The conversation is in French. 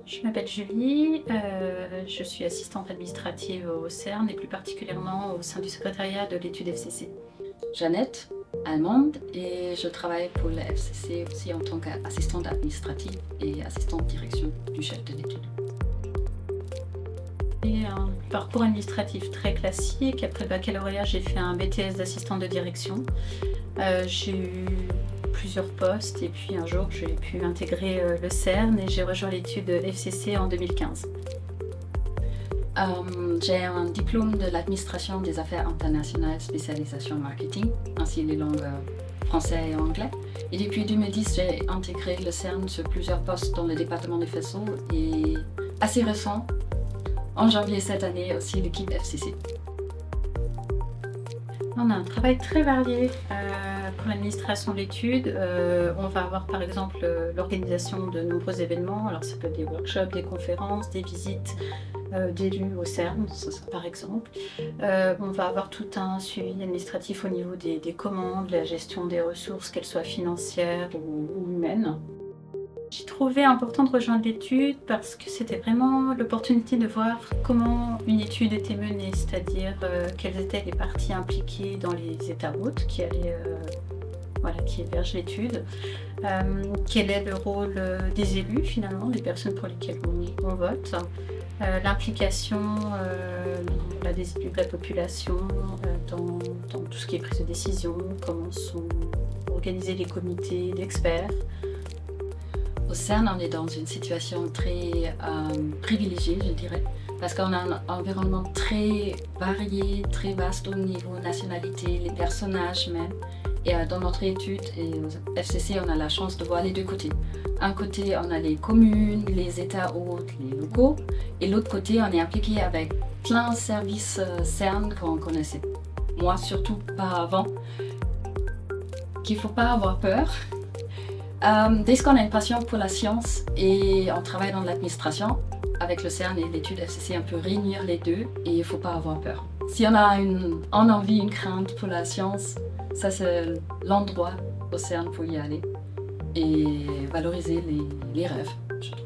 Je m'appelle Julie, je suis assistante administrative au CERN et plus particulièrement au sein du secrétariat de l'étude FCC. Jeannette, allemande, et je travaille pour la FCC aussi en tant qu'assistante administrative et assistante direction du chef de l'étude. J'ai un parcours administratif très classique. Après le baccalauréat, j'ai fait un BTS d'assistante de direction. J'ai eu plusieurs postes et puis un jour j'ai pu intégrer le CERN et j'ai rejoint l'étude FCC en 2015. J'ai un diplôme de l'administration des affaires internationales, spécialisation marketing, ainsi les langues français et anglais. Et depuis 2010, j'ai intégré le CERN sur plusieurs postes dans le département des faisceaux et assez récent, en janvier cette année, aussi l'équipe FCC. On a un travail très varié pour l'administration de l'étude. On va avoir par exemple l'organisation de nombreux événements. Alors ça peut être des workshops, des conférences, des visites d'élus au CERN, ça par exemple. On va avoir tout un suivi administratif au niveau des commandes, la gestion des ressources, qu'elles soient financières ou humaines. J'ai trouvé important de rejoindre l'étude parce que c'était vraiment l'opportunité de voir comment une étude était menée, c'est-à-dire quelles étaient les parties impliquées dans les états hôtes qui hébergent l'étude, quel est le rôle des élus finalement, des personnes pour lesquelles on vote, l'implication des élus de la population dans tout ce qui est prise de décision, comment sont organisés les comités d'experts. Au CERN, on est dans une situation très privilégiée, je dirais, parce qu'on a un environnement très varié, très vaste au niveau nationalité, les personnages même. Et dans notre étude et au FCC, on a la chance de voir les deux côtés. Un côté, on a les communes, les états hôtes, les locaux, et l'autre côté, on est impliqué avec plein de services CERN qu'on connaissait, moi surtout pas avant, qu'il ne faut pas avoir peur. Dès qu'on a une passion pour la science et on travaille dans l'administration, avec le CERN et l'étude FCC, on peut réunir les deux et il ne faut pas avoir peur. Si on a une envie, une crainte pour la science, ça c'est l'endroit au CERN pour y aller et valoriser les rêves, je trouve.